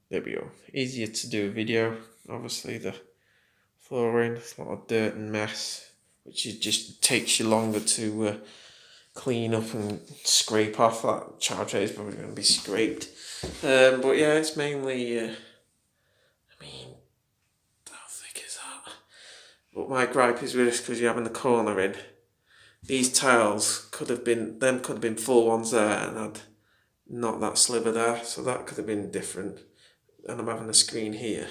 there we go. Easier to do a video. Obviously the flooring, it's a lot of dirt and mess, which it just takes you longer to clean up and scrape off. That child tray is probably going to be scraped. But yeah, it's mainly, I mean, how thick is that? But my gripe is with this, because you're having the corner in. These tiles could have been full ones there and had not that sliver there, so that could have been different. And I'm having a screen here.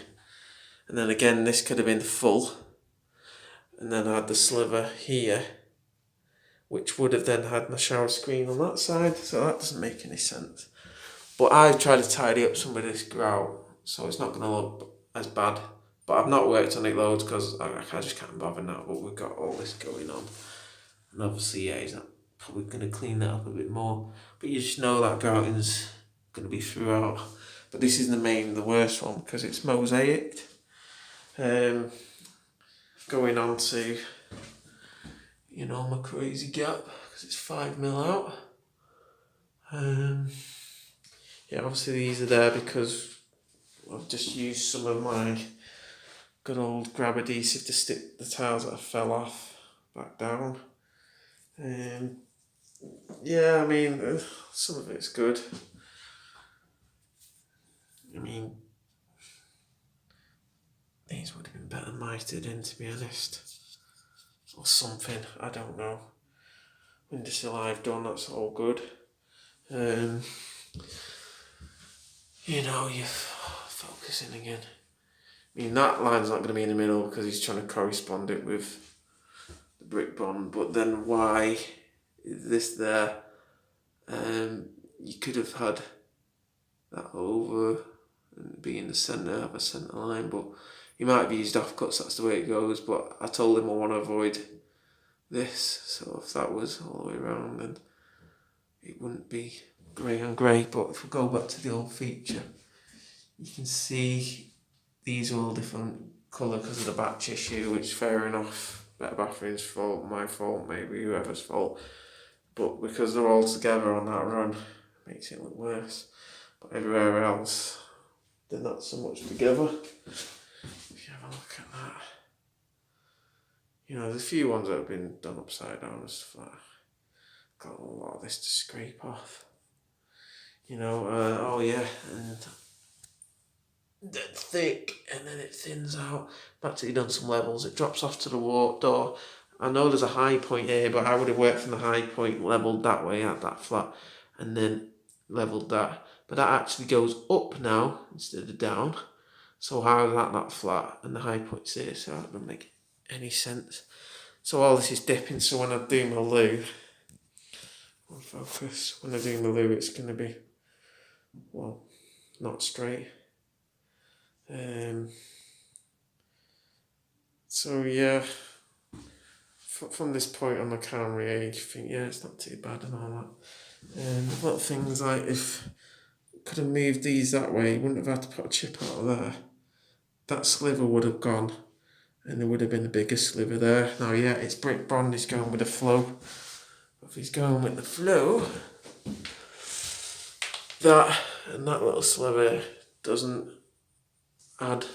And then again, this could have been full. And then I had the sliver here, which would have then had my shower screen on that side, so that doesn't make any sense. But I've tried to tidy up some of this grout, so it's not going to look as bad. But I've not worked on it loads because I just can't bother now, but we've got all this going on. And obviously, yeah, he's not probably going to clean that up a bit more. But you just know that grouting's going to be throughout. But this is the worst one, because it's mosaicked. Going on to, you know, my crazy gap, because it's 5mm out. Yeah, obviously these are there because I've just used some of my good old grab adhesive to stick the tiles that fell off back down. Yeah, I mean, some of it's good. I mean, these would have been better mited in, to be honest. Or something, I don't know. Windowsill I've done, that's all good. You know, you're focusing again. I mean, that line's not going to be in the middle because he's trying to correspond it with the brick bond, but then why is this there? You could have had that over and be in the centre, have a centre line, but you might have used offcuts, that's the way it goes. But I told him I want to avoid this, so if that was all the way around, then it wouldn't be grey on grey. But if we go back to the old feature, you can see these are all different colour because of the batch issue, which fair enough, Better Bathroom's fault, my fault, maybe whoever's fault. But because they're all together on that run, it makes it look worse. But everywhere else, they're not so much together. If you have a look at that, you know, there's a few ones that have been done upside down and stuff like that. Got a lot of this to scrape off. You know, oh yeah, and thick, and then it thins out. I've actually done some levels. It drops off to the walk door. I know there's a high point here, but I would have worked from the high point leveled that way at that flat, and then leveled that. But that actually goes up now instead of down. So how is that flat and the high point's here? So that doesn't make any sense. So all this is dipping. So when I do my loo, on focus. When I do my loo, it's going to be, well, not straight. So yeah, from this point on the camera, you think, yeah, it's not too bad and all that. Little things like, if could have moved these that way, you wouldn't have had to put a chip out of there. That sliver would have gone, and there would have been a bigger sliver there. Now, yeah, it's brick bond, he's going with the flow. If he's going with the flow, that and that little sliver doesn't add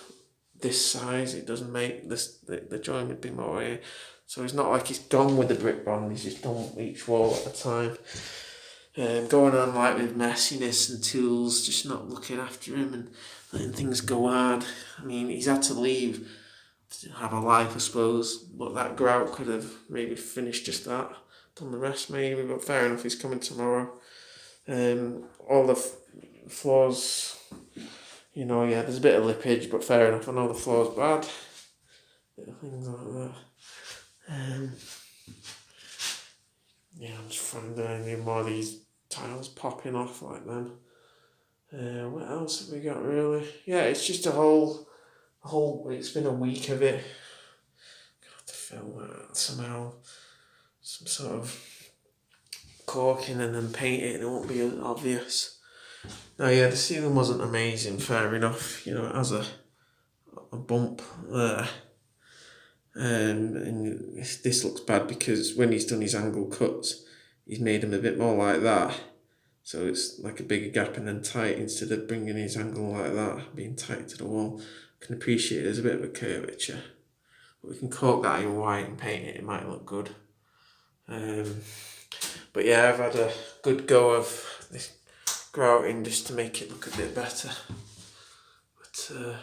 this size. It doesn't make this, the joint would be more here. So it's not like he's gone with the brick bond, he's just done each wall at a time. Going on like with messiness and tools, just not looking after him and letting things go hard. I mean, he's had to leave to have a life, I suppose, but that grout could have maybe finished just that, done the rest maybe, but fair enough, he's coming tomorrow. All the floors, you know, yeah, there's a bit of lippage, but fair enough, I know the floor's bad. Things like that. Yeah, I'm just finding any more of these tiles popping off like them. What else have we got really? Yeah, it's just a whole, it's been a week of it. Gonna have to film that somehow. Some sort of caulking and then paint it, and it won't be as obvious. Now, yeah, the ceiling wasn't amazing, fair enough. You know, it has a bump there. And this looks bad because when he's done his angle cuts, he's made them a bit more like that. so it's like a bigger gap and then tight instead of bringing his angle like that, being tight to the wall. I can appreciate there's a bit of a curvature, but we can coat that in white and paint it, it might look good. But yeah, I've had a good go of this grouting just to make it look a bit better. But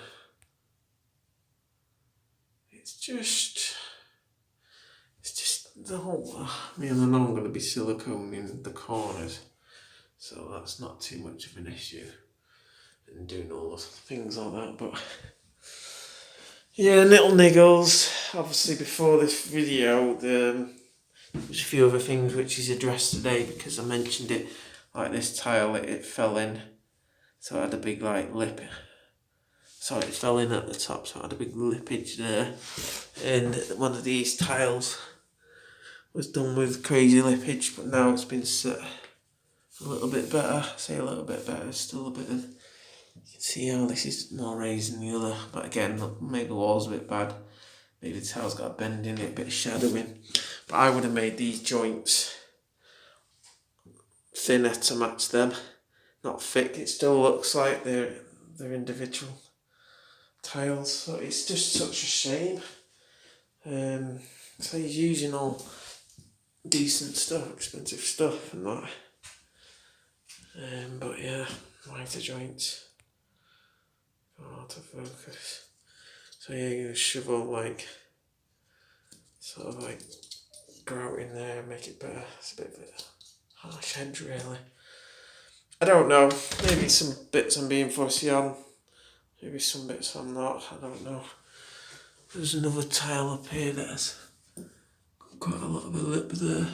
it's just the whole, I know I'm going to be silicone in the corners, so that's not too much of an issue, and doing all those things like that. But yeah, little niggles. Obviously before this video, there's a few other things which is addressed today, because I mentioned it, like this tile, it fell in, so it had a big like lip. So it fell in at the top, so it had a big lippage there, and one of these tiles was done with crazy lippage, but now it's been set a little bit better. I say a little bit better, still a bit of, you can see how this is more raised than the other, but again, maybe the wall's a bit bad, maybe the tile's got a bend in it, a bit of shadowing. But I would have made these joints thinner to match them, not thick. It still looks like they're individual tiles, so it's just such a shame. So he's using all decent stuff, expensive stuff and that. But yeah, lighter joints. Out of focus. So yeah, you're gonna shovel like sort of like grout in there and make it better. It's a bit of a harsh edge really. I don't know, maybe some bits I'm being fussy on, maybe some bits I'm not, I don't know. There's another tile up here that has quite a lot of a lip there,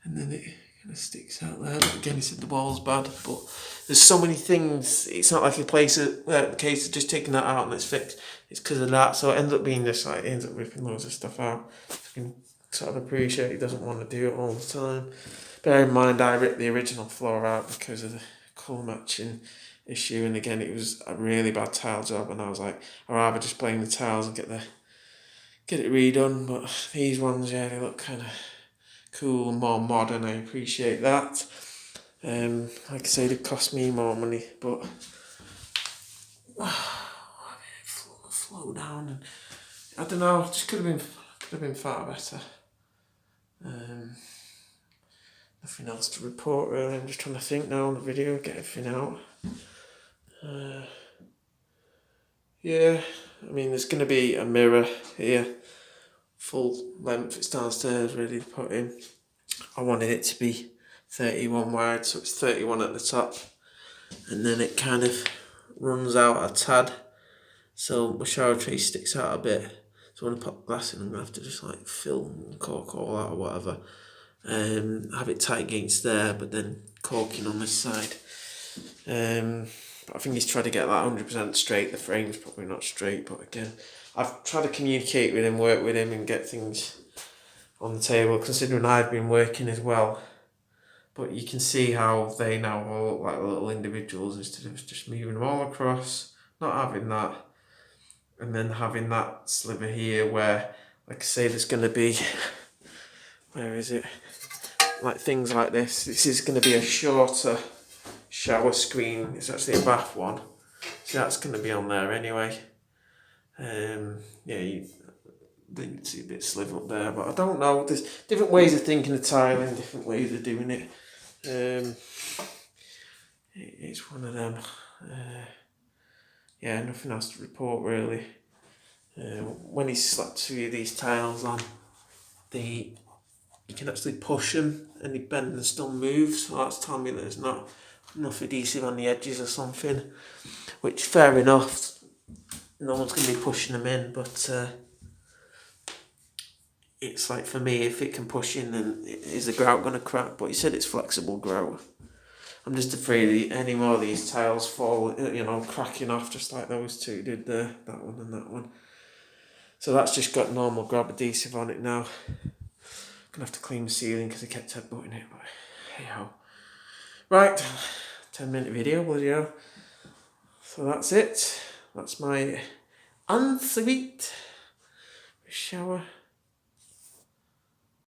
and then it kind of sticks out there. But again, he said the wall's bad, but there's so many things. It's not like a case of just taking that out and it's fixed. It's because of that, so it ends up being this, like, it ends up ripping loads of stuff out. You can sort of appreciate he doesn't want to do it all the time. Bear in mind, I ripped the original floor out because of the colour matching issue, and again, it was a really bad tile job, and I was like, I'd rather just blame the tiles and get it redone. But these ones, yeah, they look kind of cool and more modern. I appreciate that. Like I say, they cost me more money, but flow down, and I don't know, it just could have been far better. Nothing else to report really. I'm just trying to think now on the video, get everything out. Yeah, I mean, there's going to be a mirror here, full length. It's downstairs ready to put in. I wanted it to be 31 wide, so it's 31 at the top, and then it kind of runs out a tad, so my shower tray sticks out a bit. So when I pop glass in, I'm going to have to just like fill and cork all out or whatever. Have it tight against there, but then corking on this side. But I think he's tried to get that 100% straight. The frame's probably not straight, but again, I've tried to communicate with him, work with him, and get things on the table, considering I've been working as well. But you can see how they now all look like little individuals instead of just moving them all across, not having that, and then having that sliver here where, like I say, there's going to be, where is it? Like things like this. This is going to be a shorter shower screen. It's actually a bath one, so that's going to be on there anyway. Yeah, you can see a bit sliver up there, but I don't know. There's different ways of thinking of tiling, different ways of doing it. It's one of them. Yeah, nothing else to report really. When he slapped through these tiles on, you can actually push them and they bend and still move, so that's telling me that there's not enough adhesive on the edges or something, which fair enough, no one's going to be pushing them in, but it's like, for me, if it can push in, then is the grout going to crack? But he said it's flexible grout. I'm just afraid any more of these tiles fall, cracking off just like those two did there, that one and that one. So that's just got normal grab adhesive on it now. Gonna have to clean the ceiling because I kept headbutting it, but hey ho. Right, 10-minute video. So that's it. That's my ensuite shower.